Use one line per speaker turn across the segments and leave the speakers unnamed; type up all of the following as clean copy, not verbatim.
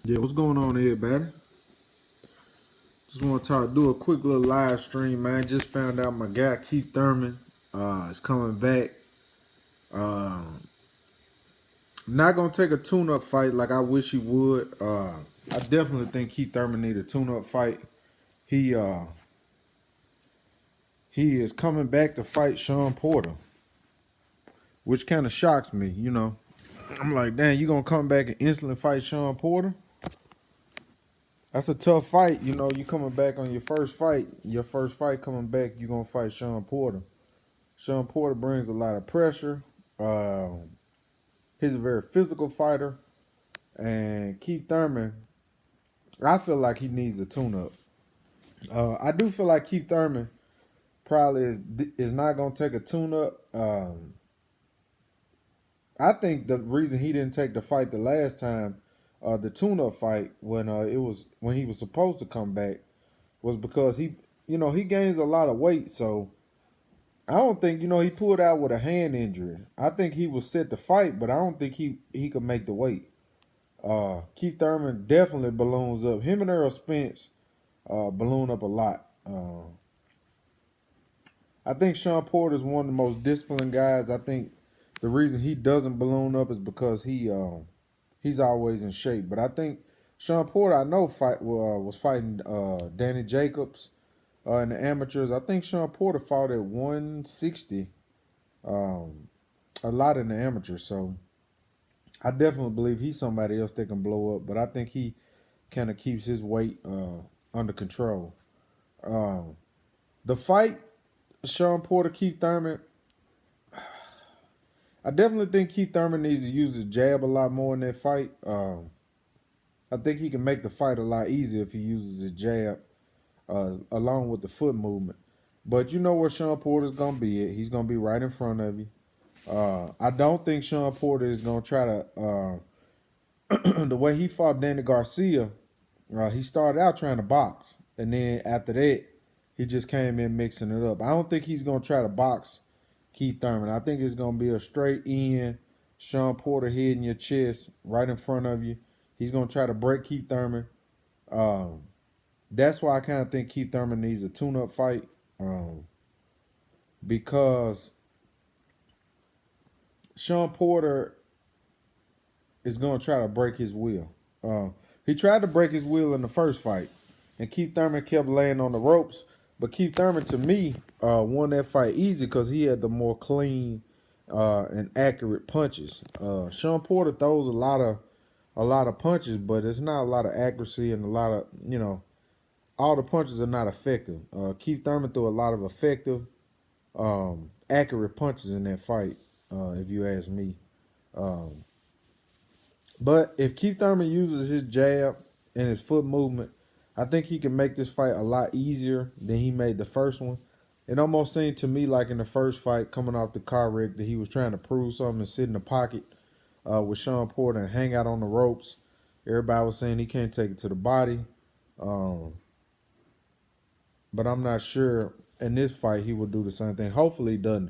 Yeah, what's going on, everybody? Just want to do a quick little live stream, man. Just found out my guy Keith Thurman is coming back. Not gonna take a tune-up fight like I wish he would. I definitely think Keith Thurman need a tune-up fight. He uh he is coming back to fight Sean Porter, which kind of shocks me. I'm like, damn, you gonna come back and instantly fight Sean Porter? That's a tough fight. You coming back on your first fight. Your first fight coming back, you gonna fight Sean Porter. Sean Porter brings a lot of pressure. He's a very physical fighter. And Keith Thurman, I feel like he needs a tune-up. I do feel like Keith Thurman probably is not going to take a tune-up. I think the reason he didn't take the fight the last time, the tune-up fight, when he was supposed to come back, was because he gains a lot of weight. So I don't think, he pulled out with a hand injury. I think he was set to fight, but I don't think he could make the weight. Keith Thurman definitely balloons up. Him and Errol Spence balloon up a lot. I think Sean Porter is one of the most disciplined guys. I think the reason he doesn't balloon up is because he's always in shape. But I think Sean Porter, I know, was fighting Danny Jacobs in the amateurs. I think Sean Porter fought at 160 a lot in the amateurs. So I definitely believe he's somebody else that can blow up. But I think he kind of keeps his weight under control. The fight, Sean Porter, Keith Thurman, I definitely think Keith Thurman needs to use his jab a lot more in that fight. I think he can make the fight a lot easier if he uses his jab along with the foot movement. But you know where Sean Porter's going to be at. He's going to be right in front of you. I don't think Sean Porter is going to try to, the way he fought Danny Garcia, he started out trying to box. And then after that, he just came in mixing it up. I don't think he's going to try to box Keith Thurman. I think it's going to be a straight in, Sean Porter head in your chest, right in front of you. He's going to try to break Keith Thurman. That's why I kind of think Keith Thurman needs a tune-up fight because Sean Porter is going to try to break his will. He tried to break his will in the first fight, and Keith Thurman kept laying on the ropes. But Keith Thurman, to me, won that fight easy because he had the more clean and accurate punches. Sean Porter throws a lot of punches, but it's not a lot of accuracy and a lot of all the punches are not effective. Keith Thurman threw a lot of effective, accurate punches in that fight, if you ask me. But if Keith Thurman uses his jab and his foot movement, I think he can make this fight a lot easier than he made the first one. It almost seemed to me like in the first fight, coming off the car wreck, that he was trying to prove something and sit in the pocket with Sean Porter and hang out on the ropes. Everybody was saying he can't take it to the body. But I'm not sure in this fight he will do the same thing. Hopefully he doesn't.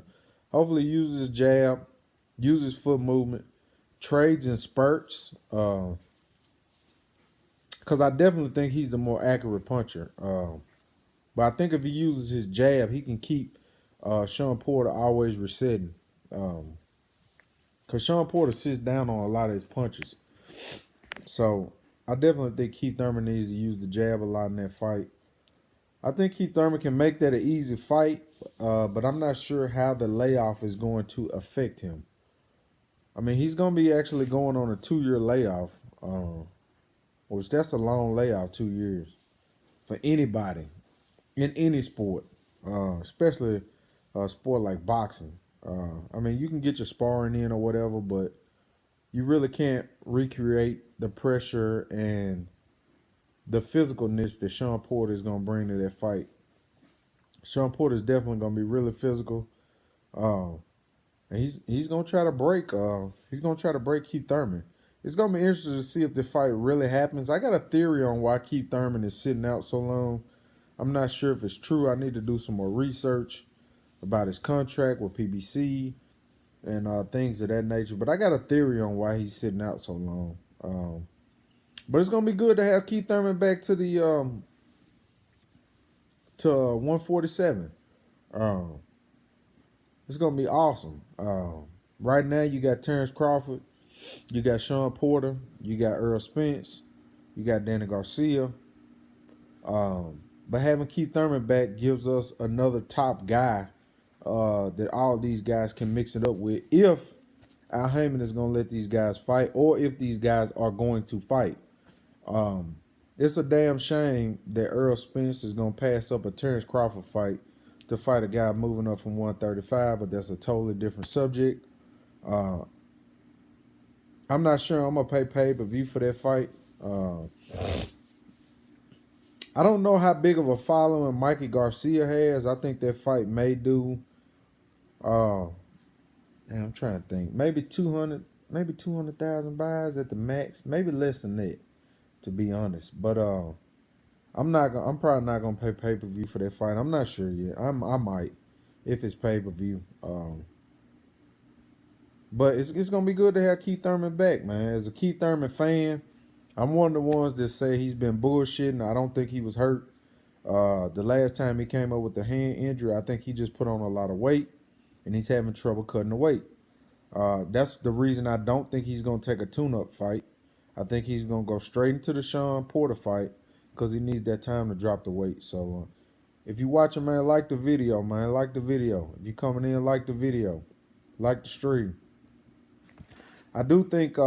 Hopefully he uses his jab, uses foot movement, trades in spurts. Because I definitely think he's the more accurate puncher. But I think if he uses his jab, he can keep Sean Porter always resetting. Because Sean Porter sits down on a lot of his punches. So I definitely think Keith Thurman needs to use the jab a lot in that fight. I think Keith Thurman can make that an easy fight, but I'm not sure how the layoff is going to affect him. I mean, he's going to be actually going on a 2-year layoff, which that's a long layoff, 2 years, for anybody in any sport, especially a sport like boxing. I mean, you can get your sparring in or whatever, but you really can't recreate the pressure and the physicalness that Sean Porter is going to bring to that fight. Sean Porter is definitely going to be really physical, and he's going to try to break. He's going to try to break Keith Thurman. It's going to be interesting to see if the fight really happens. I got a theory on why Keith Thurman is sitting out so long. I'm not sure if it's true. I need to do some more research about his contract with PBC and things of that nature. But I got a theory on why he's sitting out so long. But it's gonna be good to have Keith Thurman back to the to 147. Um, it's gonna be awesome. Right now you got Terrence Crawford, you got Sean Porter, you got Earl Spence, you got Danny Garcia. But having Keith Thurman back gives us another top guy that all these guys can mix it up with if Al Heyman is going to let these guys fight or if these guys are going to fight. It's a damn shame that Earl Spence is going to pass up a Terrence Crawford fight to fight a guy moving up from 135, but that's a totally different subject. I'm not sure I'm going to pay-per-view for that fight. I don't know how big of a following Mikey Garcia has. I think that fight may do. I'm trying to think. Maybe 200,000 buys at the max. Maybe less than that, to be honest. But I'm probably not gonna pay per view for that fight. I'm not sure yet. I might, if it's pay per view. But it's gonna be good to have Keith Thurman back, man. As a Keith Thurman fan, I'm one of the ones that say he's been bullshitting. I don't think he was hurt. The last time he came up with the hand injury, I think he just put on a lot of weight, and he's having trouble cutting the weight. That's the reason I don't think he's going to take a tune-up fight. I think he's going to go straight into the Sean Porter fight because he needs that time to drop the weight. So if you watching, man, like the video, man. Like the video. If you coming in, like the video. Like the stream. I do think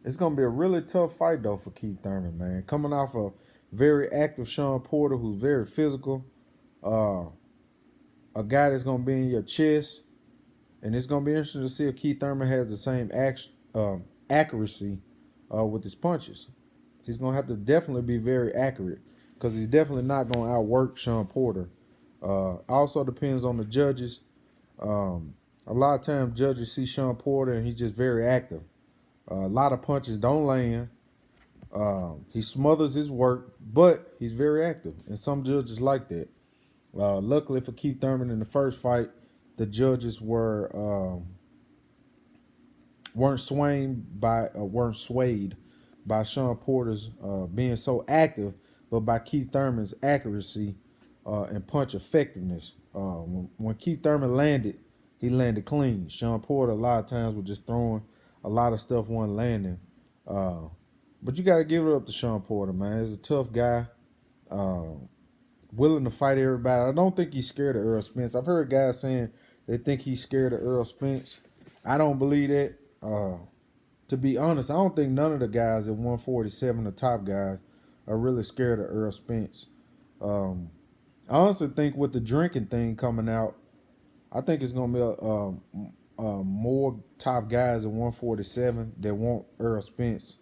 it's going to be a really tough fight, though, for Keith Thurman, man. Coming off a very active Sean Porter who's very physical. A guy that's going to be in your chest. And it's going to be interesting to see if Keith Thurman has the same accuracy with his punches. He's going to have to definitely be very accurate because he's definitely not going to outwork Sean Porter. Also depends on the judges. A lot of times judges see Sean Porter and he's just very active. A lot of punches don't land. He smothers his work, but he's very active. And some judges like that. Luckily for Keith Thurman in the first fight, the judges weren't swayed by Sean Porter's being so active, but by Keith Thurman's accuracy and punch effectiveness. When Keith Thurman landed, he landed clean. Sean Porter a lot of times was just throwing a lot of stuff, wasn't landing. But you got to give it up to Sean Porter, man. He's a tough guy. Willing to fight everybody. I don't think he's scared of Earl Spence. I've heard guys saying they think he's scared of Earl Spence. I don't believe that. To be honest, I don't think none of the guys at 147, the top guys, are really scared of Earl Spence. I honestly think with the drinking thing coming out, I think it's going to be more top guys at 147 that want Earl Spence.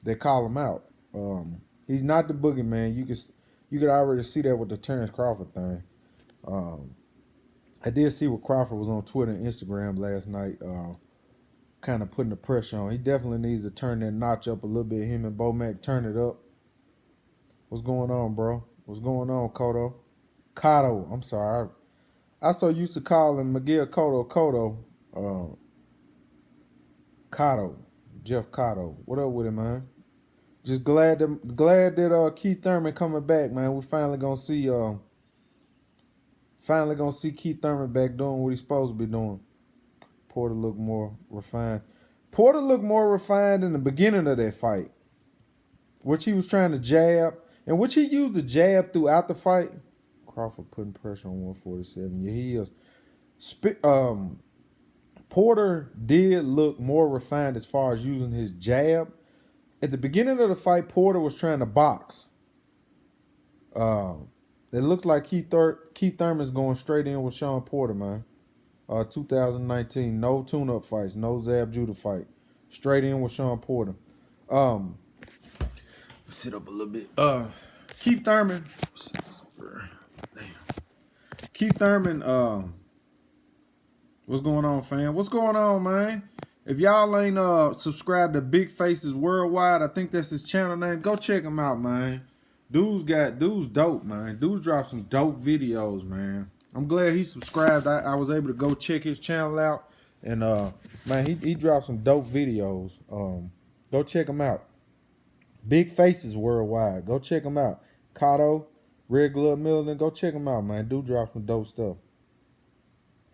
They call him out. He's not the boogeyman. You could already see that with the Terrence Crawford thing. I did see what Crawford was on Twitter and Instagram last night, kind of putting the pressure on. He definitely needs to turn that notch up a little bit. Him and Bo Mac turn it up. What's going on, bro? What's going on, Cotto? Cotto, I'm sorry. I so used to calling Miguel Cotto. Cotto. Jeff Cotto. What up with him, man? Just glad that Keith Thurman coming back, man. We're finally gonna see Keith Thurman back doing what he's supposed to be doing. Porter looked more refined. Porter looked more refined in the beginning of that fight, which he was trying to jab, and which he used the jab throughout the fight. Crawford putting pressure on 147. Yeah, he is. Porter did look more refined as far as using his jab. At the beginning of the fight, Porter was trying to box. It looks like Keith Thurman's going straight in with Sean Porter, man. 2019, no tune-up fights, no Zab Judah fight. Straight in with Sean Porter. Sit up a little bit. Keith Thurman. Damn. Keith Thurman, what's going on, fam? What's going on, man? If y'all ain't subscribed to Big Faces Worldwide, I think that's his channel name. Go check him out, man. Dude's dope, man. Dude's dropped some dope videos, man. I'm glad he subscribed. I was able to go check his channel out, and man, he dropped some dope videos. Go check him out. Big faces worldwide. Go check them out. Cotto, Red Glove Milton, go check them out, man. Do drop some dope stuff.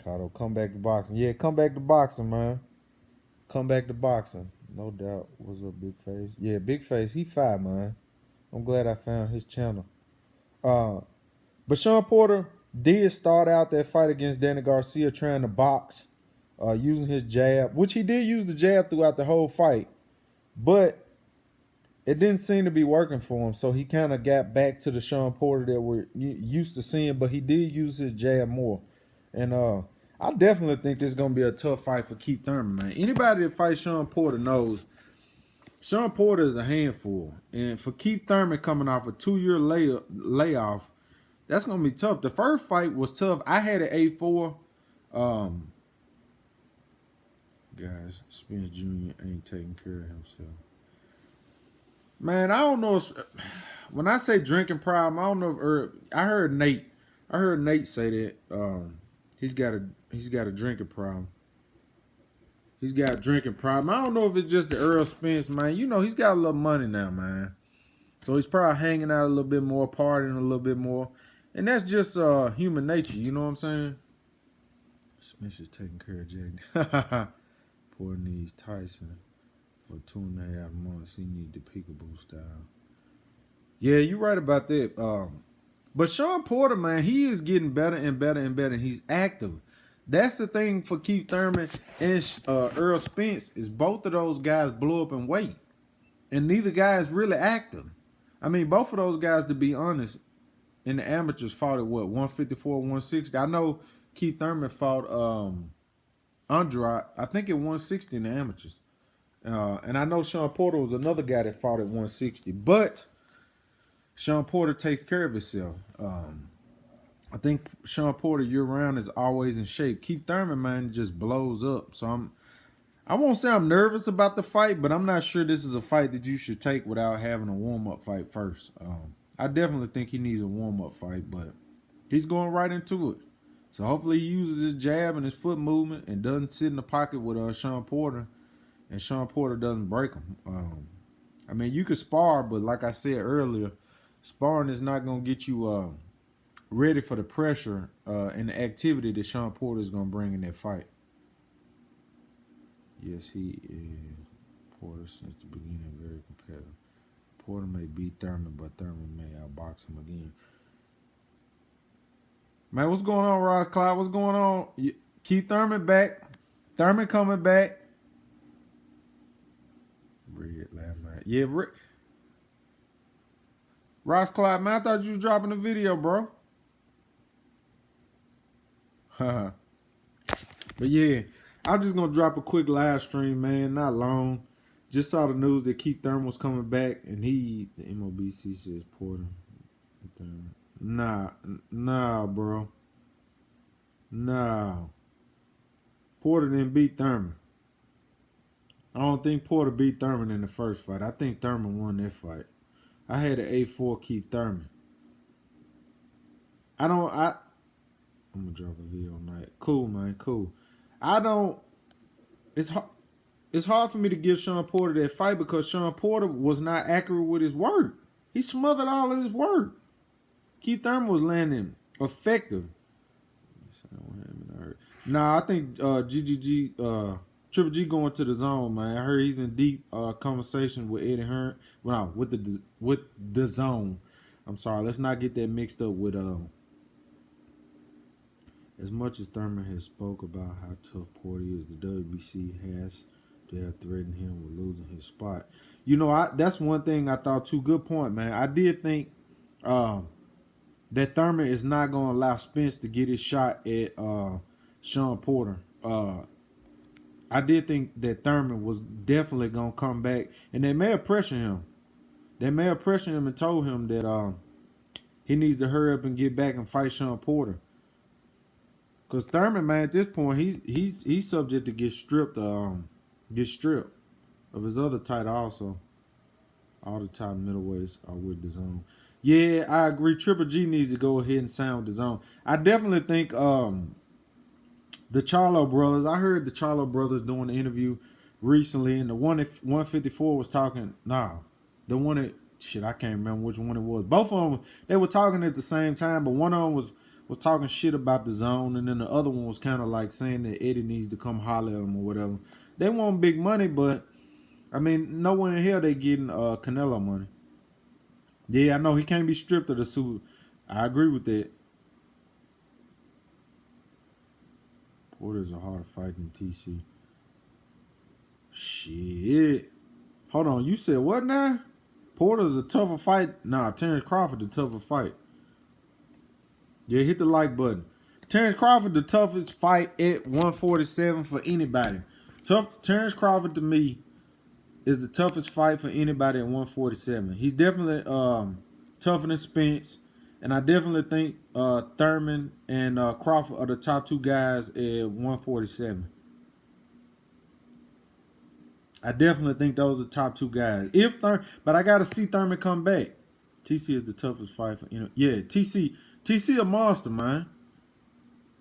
Cotto, come back to boxing. Yeah, come back to boxing, man. Come back to boxing. No doubt. What's up, Big Face? Yeah, Big Face, he fine, man. I'm glad I found his channel. Uh, but Sean Porter did start out that fight against Danny Garcia trying to box, using his jab, which he did use the jab throughout the whole fight. But it didn't seem to be working for him, so he kind of got back to the Sean Porter that we're used to seeing. But he did use his jab more, and I definitely think this is gonna be a tough fight for Keith Thurman, man. Anybody that fights Sean Porter knows Sean Porter is a handful, and for Keith Thurman coming off a 2-year layoff, that's gonna be tough. The first fight was tough. I had an 8-4. Guys, Spence Jr. ain't taking care of himself. Man, I don't know if, when I say drinking problem, I don't know if I heard Nate. I heard Nate say that he's got a drinking problem. He's got a drinking problem. I don't know if it's just the Earl Spence, man. You know, he's got a little money now, man. So he's probably hanging out a little bit more, partying a little bit more. And that's just human nature, you know what I'm saying? Spence is taking care of Jack. Poor needs Tyson. For 2.5 months, he need the peekaboo style. Yeah, you're right about that. But Sean Porter, man, he is getting better and better and better. He's active. That's the thing for Keith Thurman and Earl Spence is both of those guys blew up in weight, and neither guy is really active. I mean, both of those guys, to be honest, in the amateurs fought at what 154, 160. I know Keith Thurman fought Andrade, I think at 160 in the amateurs. And I know Sean Porter was another guy that fought at 160, but Sean Porter takes care of himself. I think Sean Porter year round is always in shape. Keith Thurman, man, just blows up. So I won't say I'm nervous about the fight, but I'm not sure this is a fight that you should take without having a warm up fight first. I definitely think he needs a warm up fight, but he's going right into it. So hopefully he uses his jab and his foot movement and doesn't sit in the pocket with Sean Porter. And Sean Porter doesn't break him. I mean, you could spar, but like I said earlier, sparring is not going to get you ready for the pressure and the activity that Sean Porter is going to bring in that fight. Yes, he is. Porter since the beginning very competitive. Porter may beat Thurman, but Thurman may outbox him again. Man, what's going on, Ross Cloud? What's going on? Keith Thurman back. Thurman coming back. Yeah, Ross Clyde, man, I thought you was dropping a video, bro. But yeah, I'm just gonna drop a quick live stream, man, not long. Just saw the news that Keith Thurman was coming back, and the MOBC says Porter. Nah, bro. Nah. Porter didn't beat Thurman. I don't think Porter beat Thurman in the first fight. I think Thurman won that fight. I had an 8-4 Keith Thurman. I'm gonna drop a video tonight. Cool, man, cool. It's hard for me to give Sean Porter that fight because Sean Porter was not accurate with his work. He smothered all of his work. Keith Thurman was landing effective. Nah, I think Triple G going to the zone, man. I heard he's in deep conversation with Eddie Hearn. Well, with the zone. I'm sorry. Let's not get that mixed up with as much as Thurman has spoke about how tough Porter is, the WBC has to have threatened him with losing his spot. You know, that's one thing I thought too. Good point, man. I did think that Thurman is not going to allow Spence to get his shot at Sean Porter. I did think that Thurman was definitely going to come back, and they may have pressured him. They may have pressured him and told him that he needs to hurry up and get back and fight Sean Porter. Because Thurman, man, at this point, he's subject to get stripped of his other title also. All the top middleweights are with the zone. Yeah, I agree. Triple G needs to go ahead and sign with the zone. I definitely think the Charlo brothers. I heard the Charlo brothers doing the interview recently, and the one at 154 was talking. Nah, The one that shit, I can't remember which one it was. Both of them, they were talking at the same time, but one of them was talking shit about the zone, and then the other one was kind of like saying that Eddie needs to come holler at him or whatever. They want big money, but I mean, nowhere in hell they getting Canelo money. Yeah, I know he can't be stripped of the suit. I agree with that. Porter's a harder fight than TC. Shit. Hold on, you said what now? Porter's a tougher fight. Nah, Terrence Crawford the tougher fight. Yeah, hit the like button. Terrence Crawford the toughest fight at 147 for anybody. Terrence Crawford to me is the toughest fight for anybody at 147. He's definitely tougher than Spence, and I definitely think Thurman and Crawford are the top two guys at 147. I definitely think those are the top two guys. But I gotta see Thurman come back. TC is the toughest fight for yeah. TC a monster, man.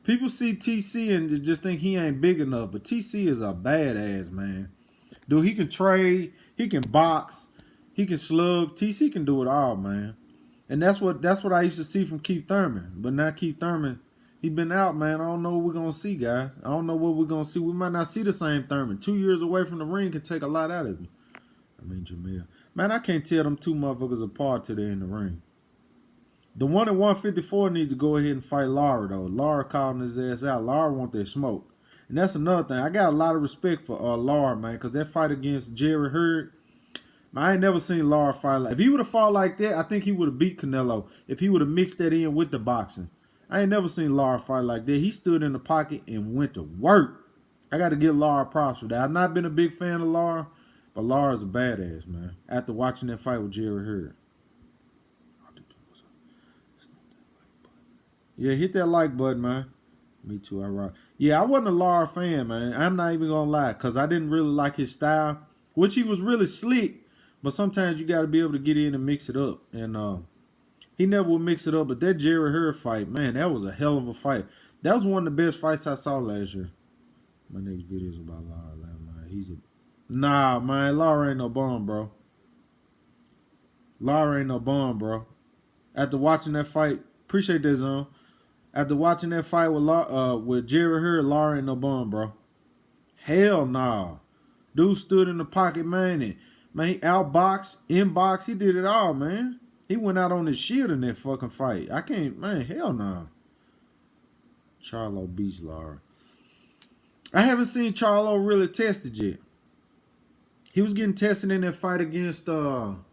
People see TC and just think he ain't big enough, but TC is a badass, man. Dude, he can trade, he can box, he can slug. TC can do it all, man. And that's what I used to see from Keith Thurman. But now Keith Thurman, he been out, man. I don't know what we're gonna see, guys. I don't know what we're gonna see. We might not see the same Thurman. 2 years away from the ring can take a lot out of you. I mean, Jamil. Man, I can't tell them two motherfuckers apart till they're in the ring. The one at 154 needs to go ahead and fight Lara, though. Lara calling his ass out. Lara want that smoke. And that's another thing. I got a lot of respect for Lara, man, because that fight against Jerry Hurd, man, I ain't never seen Lara fight like. If he would have fought like that, I think he would have beat Canelo. If he would have mixed that in with the boxing. I ain't never seen Lara fight like that. He stood in the pocket and went to work. I got to give Lara props for that. I've not been a big fan of Lara, but Lara's a badass, man, after watching that fight with Jerry Hurd. Yeah, hit that like button, man. Me too, I rock. Yeah, I wasn't a Lara fan, man. I'm not even gonna lie, because I didn't really like his style, which he was really slick, but sometimes you got to be able to get in and mix it up. And he never would mix it up, but that Jerry Hurd fight, man, that was a hell of a fight. That was one of the best fights I saw last year. My next video is about Lara, man. Nah, man, Lara ain't no bum, bro. Lara ain't no bum, bro. After watching that fight, appreciate that, Zone. After watching that fight with Jerry Hurd, Lara ain't no bum, bro. Hell nah. Dude stood in the pocket, man, and man, he outboxed, inboxed, he did it all, man. He went out on his shield in that fucking fight. I can't, man, hell nah. Charlo beats Lara. I haven't seen Charlo really tested yet. He was getting tested in that fight against, damn,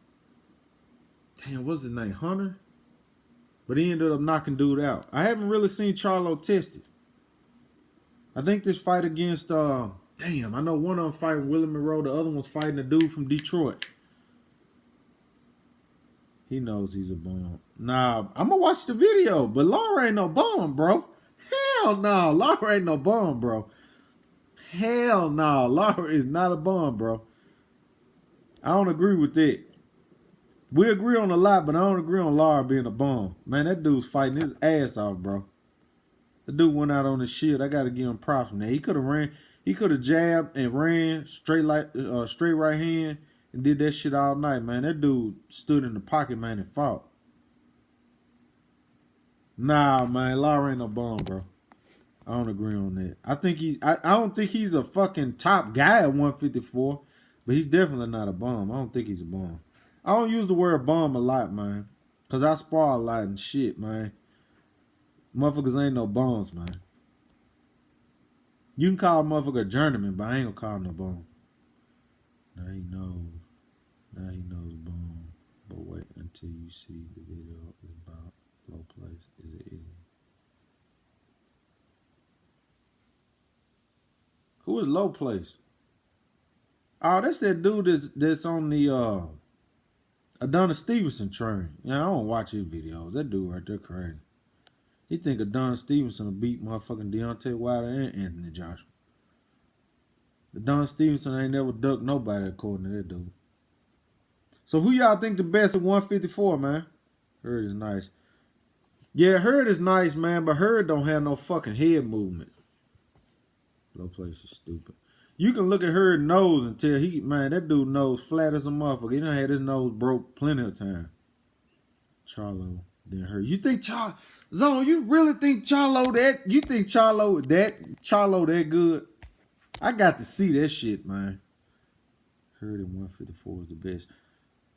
what's his name, Hunter? But he ended up knocking dude out. I haven't really seen Charlo tested. I think this fight against, damn, I know one of them fighting Willie Monroe. The other one's fighting a dude from Detroit. He knows he's a bum. Nah, I'm going to watch the video. But Lara ain't no bum, bro. Hell no. Lara ain't no bum, bro. Hell no. Lara is not a bum, bro. I don't agree with that. We agree on a lot, but I don't agree on Lara being a bum. Man, that dude's fighting his ass off, bro. The dude went out on his shit. I gotta give him props from that. He could have ran. He could have jabbed and ran straight right hand and did that shit all night, man. That dude stood in the pocket, man, and fought. Nah, man, Lara ain't no bum, bro. I don't agree on that. I don't think he's a fucking top guy at 154, but he's definitely not a bum. I don't think he's a bum. I don't use the word bum a lot, man, because I spar a lot and shit, man. Motherfuckers ain't no bums, man. You can call a motherfucker a journeyman, but I ain't gonna call him no bum. Now he knows. Now he knows bum. But wait until you see the video is about low place. Is it idiot? Who is low place? Oh, that's that dude that's on the Adonis Stevenson train. Yeah, I don't watch his videos. That dude right there crazy. He think Adonis Stevenson will beat motherfucking Deontay Wilder and Anthony Joshua. Adonis Stevenson ain't never ducked nobody according to that dude. So who y'all think the best at 154, man? Hurd is nice. Yeah, Hurd is nice, man, but Hurd don't have no fucking head movement. Low place is stupid. You can look at her nose and tell man, that dude nose flat as a motherfucker. He done had his nose broke plenty of time. Charlo then her. You think Zone, you really think Charlo that? You think Charlo that good? I got to see that shit, man. Heard in 154 is the best.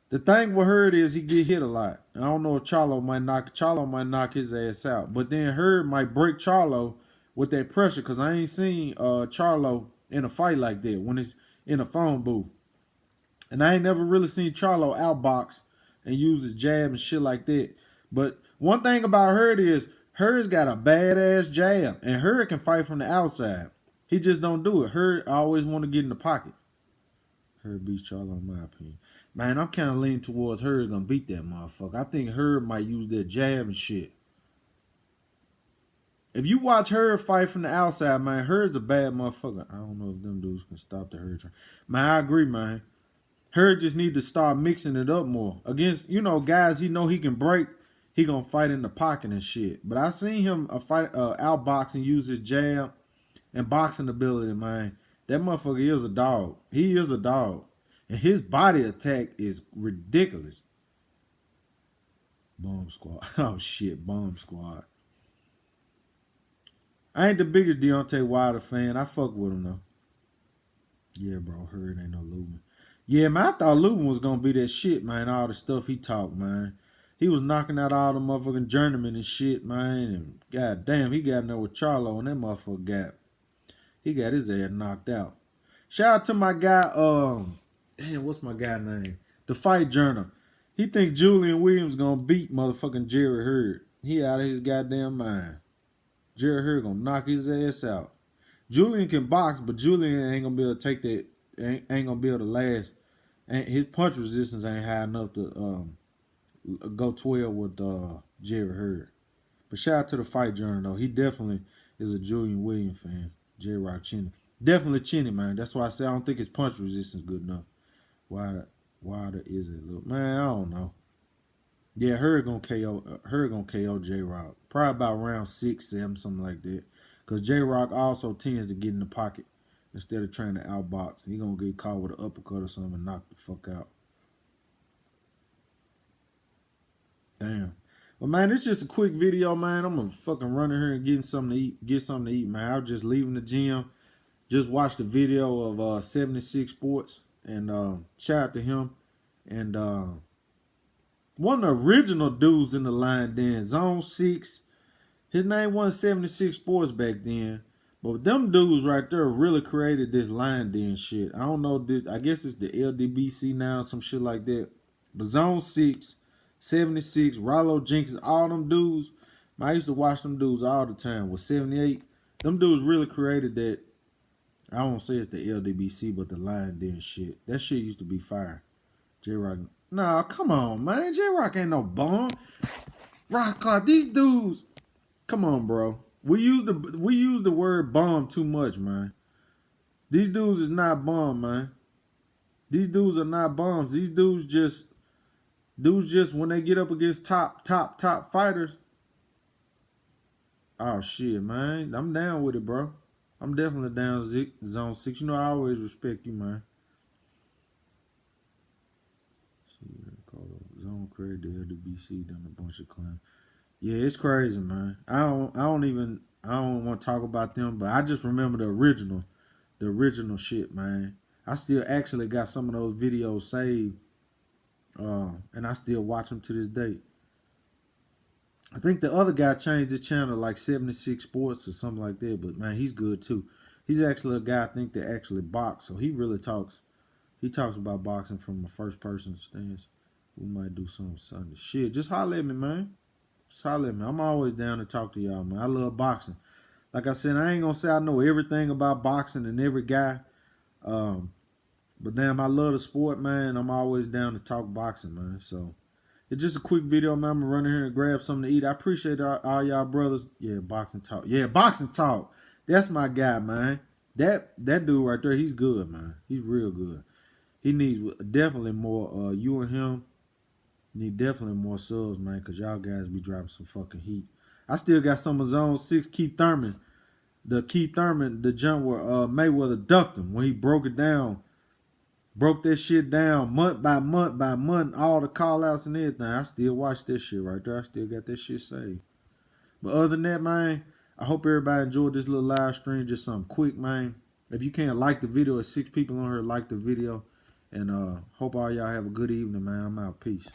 The thing with Hurd is he get hit a lot. I don't know if Charlo might knock his ass out. But then Hurd might break Charlo with that pressure because I ain't seen Charlo in a fight like that when it's in a phone booth. And I ain't never really seen Charlo outbox and use his jab and shit like that. But one thing about Hurd is Hurd's got a badass jab. And Hurd can fight from the outside. He just don't do it. Hurd always want to get in the pocket. Hurd beats Charlo in my opinion. Man, I'm kind of leaning towards Hurd gonna beat that motherfucker. I think Hurd might use that jab and shit. If you watch Hurd fight from the outside, man, Hurd's a bad motherfucker. I don't know if them dudes can stop the Hurd train. Man, I agree, man. Hurd just need to start mixing it up more. Against, guys he know he can break, he gonna fight in the pocket and shit. But I seen him outbox and use his jab and boxing ability, man. That motherfucker is a dog. He is a dog. And his body attack is ridiculous. Bomb Squad. Oh, shit. Bomb Squad. I ain't the biggest Deontay Wilder fan. I fuck with him, though. Yeah, bro. Hurd ain't no Lubin. Yeah, man. I thought Lubin was going to be that shit, man. All the stuff he talked, man. He was knocking out all the motherfucking journeymen and shit, man. And god damn, he got in there with Charlo and that motherfucker he got his ass knocked out. Shout out to my guy, damn, what's my guy name? The Fight Journal. He think Julian Williams gonna beat motherfucking Jerry Hurd. He out of his goddamn mind. Jerry Hurd gonna knock his ass out. Julian can box, but Julian ain't gonna be able to take that. Ain't gonna be able to last. His punch resistance ain't high enough to go 12 with Jerry Hurd. But shout out to the Fight Journal though. He definitely is a Julian Williams fan. J-Rock Chinny. Definitely Chinny, man. That's why I say I don't think his punch resistance good enough. Why is it little? Man, I don't know. Yeah, Hurd gonna KO J-Rock. Probably about round 6, 7, something like that. Cause J-Rock also tends to get in the pocket instead of trying to outbox. He gonna get caught with an uppercut or something and knock the fuck out. Damn. Well, man, it's just a quick video, man. I'm gonna fucking run in here and get something to eat, man. I was just leaving the gym. Just watched the video of 76 Sports and shout out to him. And one of the original dudes in the line then, Zone 6. His name wasn't 76 Sports back then. But them dudes right there really created this line then shit. I don't know this. I guess it's the LDBC now, some shit like that. But Zone 6, 76, Rollo Jenkins, all them dudes. I used to watch them dudes all the time. With 78, them dudes really created that. I won't say it's the LDBC, but the line then shit. That shit used to be fire. J-Rock. Nah, come on, man. J-Rock ain't no bum. Rock, these dudes. Come on, bro. We use the word bum too much, man. These dudes is not bum, man. These dudes are not bums. These dudes just when they get up against top fighters. Oh shit, man. I'm down with it, bro. I'm definitely down Zone 6. You know I always respect you, man. Zone created the LDBC, done a bunch of claims. Yeah, it's crazy, man. I don't want to talk about them, but I just remember the original shit, man. I still actually got some of those videos saved, and I still watch them to this day. I think the other guy changed his channel like 76 Sports or something like that, but man, he's good too. He's actually a guy I think that actually box, so he really talks. He talks about boxing from a first person stance. We might do something Sunday. Shit, just holler at me, man. Just holler at me. I'm always down to talk to y'all, man. I love boxing. Like I said, I ain't gonna say I know everything about boxing and every guy. But damn, I love the sport, man. I'm always down to talk boxing, man. So it's just a quick video, man. I'm gonna run in here and grab something to eat. I appreciate all y'all brothers. Yeah, boxing talk. Yeah, boxing talk. That's my guy, man. That dude right there, he's good, man. He's real good. He needs definitely more. You and him need definitely more subs, man, because y'all guys be dropping some fucking heat. I still got some of Zone 6 Keith Thurman. the Keith Thurman, the jump where Mayweather ducked him when he broke it down, broke that shit down month by month by month, all the call outs and everything. I still watch this shit right there. I still got that shit saved. But other than that, man, I hope everybody enjoyed this little live stream. Just something quick, man. If you can't like the video, there's 6 people on here like the video. And hope all y'all have a good evening, man. I'm out. Peace.